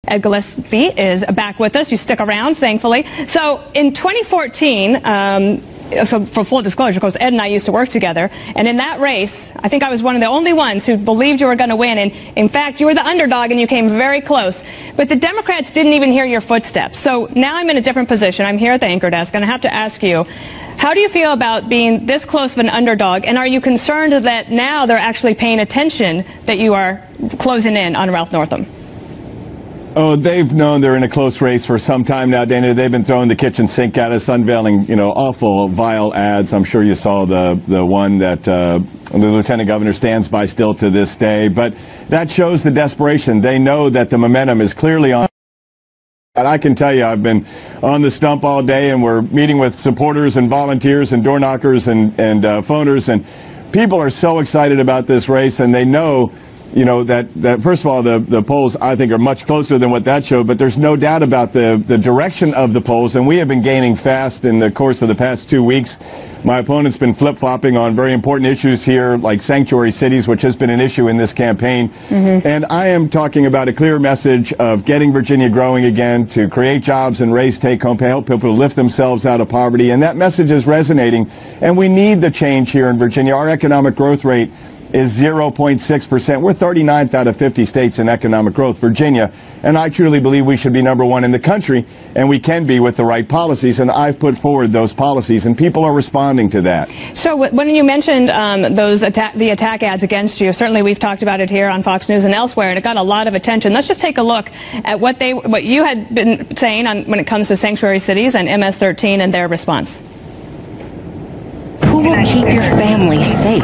Ed Gillespie is back with us. You stick around, thankfully. So in 2014, so for full disclosure, of course, Ed and I used to work together, and in that race, I think I was one of the only ones who believed you were going to win, and in fact, you were the underdog and you came very close. But the Democrats didn't even hear your footsteps. So now I'm in a different position. I'm here at the anchor desk, and I have to ask you, how do you feel about being this close of an underdog, and are you concerned that now they're actually paying attention that you are closing in on Ralph Northam? Oh, they've known they're in a close race for some time now, Dana. They've been throwing the kitchen sink at us, unveiling, awful, vile ads. I'm sure you saw the one that the lieutenant governor stands by still to this day. But that shows the desperation. They know that the momentum is clearly on. And I can tell you, I've been on the stump all day, and we're meeting with supporters and volunteers and door knockers and phoners, and people are so excited about this race, and they know that first of all, the polls, I think, are much closer than what that showed, but there's no doubt about the direction of the polls, and we have been gaining fast in the course of the past 2 weeks. My opponent's been flip-flopping on very important issues here, like sanctuary cities, which has been an issue in this campaign. And I am talking about a clear message of getting Virginia growing again, to create jobs and raise take-home pay, help people lift themselves out of poverty, and that message is resonating, and we need the change here in Virginia. Our economic growth rate is 0.6%. We're 39th out of 50 states in economic growth, Virginia, and I truly believe we should be #1 in the country, and we can be with the right policies, and I've put forward those policies, and people are responding to that. So when you mentioned the attack ads against you, certainly we've talked about it here on Fox News and elsewhere, and it got a lot of attention. Let's just take a look at what you had been saying when it comes to sanctuary cities and MS-13 and their response. Who will keep your family safe?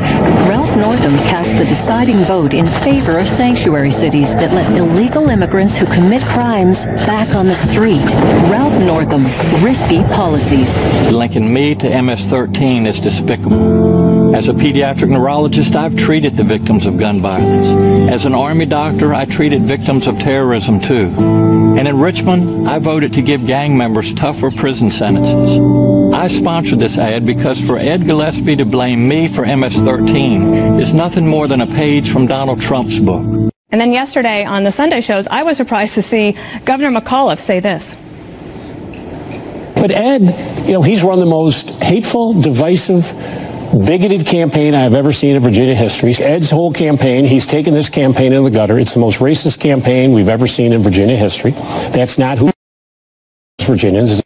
Ralph Northam cast the deciding vote in favor of sanctuary cities that let illegal immigrants who commit crimes back on the street. Ralph Northam, risky policies. Linking me to MS-13 is despicable. As a pediatric neurologist, I've treated the victims of gun violence. As an Army doctor, I treated victims of terrorism too. And in Richmond, I voted to give gang members tougher prison sentences. I sponsored this ad because for Ed Gillespie to blame me for MS-13 is nothing more than a page from Donald Trump's book. And then yesterday on the Sunday shows, I was surprised to see Governor McAuliffe say this. But Ed, he's run the most hateful, divisive, bigoted campaign I've ever seen in Virginia history. Ed's whole campaign, he's taken this campaign in the gutter. It's the most racist campaign we've ever seen in Virginia history. That's not who Virginians.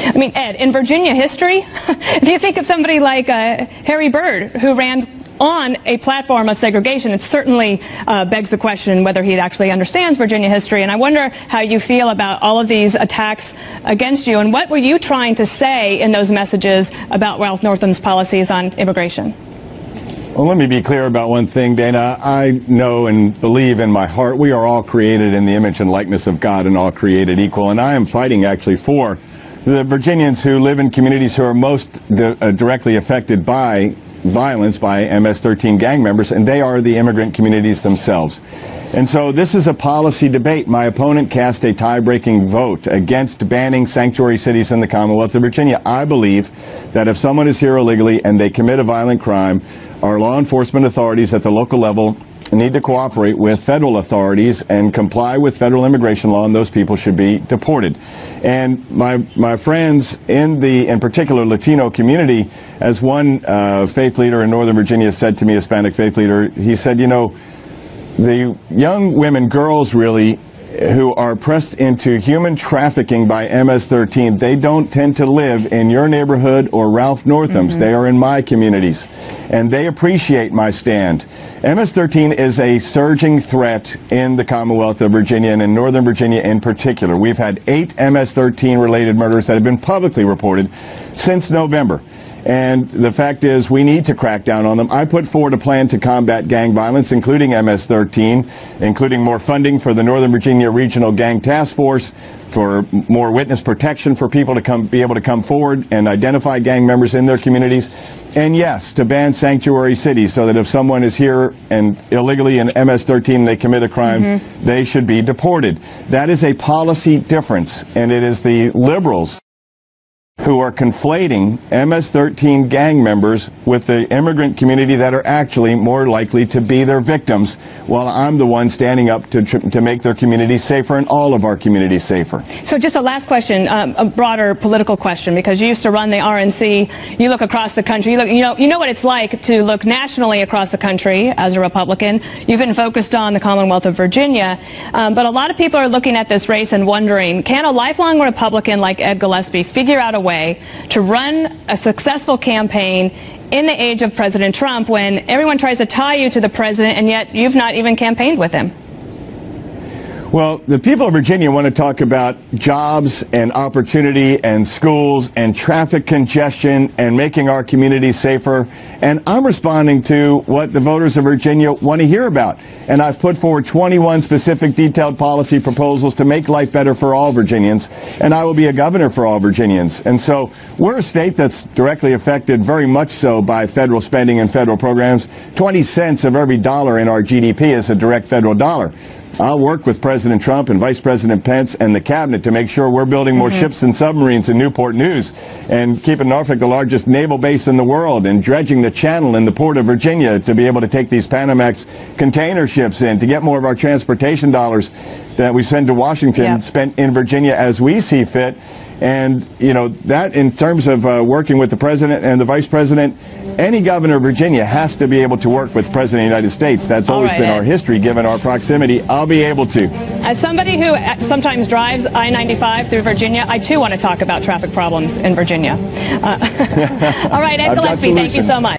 I mean, Ed, in Virginia history, if you think of somebody like Harry Byrd, who ran on a platform of segregation, it certainly begs the question whether he actually understands Virginia history. And I wonder how you feel about all of these attacks against you, and what were you trying to say in those messages about Ralph Northam's policies on immigration? Well, let me be clear about one thing, Dana. I know and believe in my heart we are all created in the image and likeness of God, and all created equal. And I am fighting actually for the Virginians who live in communities who are most directly affected by violence by MS-13 gang members, and they are the immigrant communities themselves. And so this is a policy debate. My opponent cast a tie-breaking vote against banning sanctuary cities in the Commonwealth of Virginia. I believe that if someone is here illegally and they commit a violent crime, our law enforcement authorities at the local level need to cooperate with federal authorities and comply with federal immigration law, and those people should be deported. And my friends in particular Latino community, as one faith leader in Northern Virginia said to me, Hispanic faith leader, he said, the young women, girls really, who are pressed into human trafficking by MS-13, they don't tend to live in your neighborhood or Ralph Northam's. They are in my communities, and they appreciate my stand. MS-13 is a surging threat in the Commonwealth of Virginia, and in Northern Virginia in particular. We've had 8 MS-13 related murders that have been publicly reported since November. And the fact is, we need to crack down on them. I put forward a plan to combat gang violence, including MS-13, including more funding for the Northern Virginia Regional Gang Task Force, for more witness protection for people to be able to come forward and identify gang members in their communities. And yes, to ban sanctuary cities so that if someone is here and illegally in MS-13 they commit a crime, they should be deported. That is a policy difference, and it is the liberals who are conflating MS-13 gang members with the immigrant community that are actually more likely to be their victims, while I'm the one standing up to make their communities safer and all of our communities safer. So just a last question, a broader political question, because you used to run the RNC. You look across the country. You know what it's like to look nationally across the country as a Republican. You've been focused on the Commonwealth of Virginia, but a lot of people are looking at this race and wondering, can a lifelong Republican like Ed Gillespie figure out a way to run a successful campaign in the age of President Trump when everyone tries to tie you to the president and yet you've not even campaigned with him? Well, the people of Virginia want to talk about jobs and opportunity and schools and traffic congestion and making our communities safer. And I'm responding to what the voters of Virginia want to hear about. And I've put forward 21 specific detailed policy proposals to make life better for all Virginians. And I will be a governor for all Virginians. And so we're a state that's directly affected very much so by federal spending and federal programs. 20 cents of every dollar in our GDP is a direct federal dollar. I'll work with President Trump and Vice President Pence and the cabinet to make sure we're building more ships and submarines in Newport News and keeping Norfolk the largest naval base in the world and dredging the channel in the port of Virginia to be able to take these Panamax container ships in to get more of our transportation dollars that we send to Washington spent in Virginia as we see fit. And, you know, that in terms of working with the president and the vice president, any governor of Virginia has to be able to work with the president of the United States. That's always been our history, given our proximity. I'll be able to. As somebody who sometimes drives I-95 through Virginia, I too want to talk about traffic problems in Virginia. All right, Ed Gillespie, thank you so much.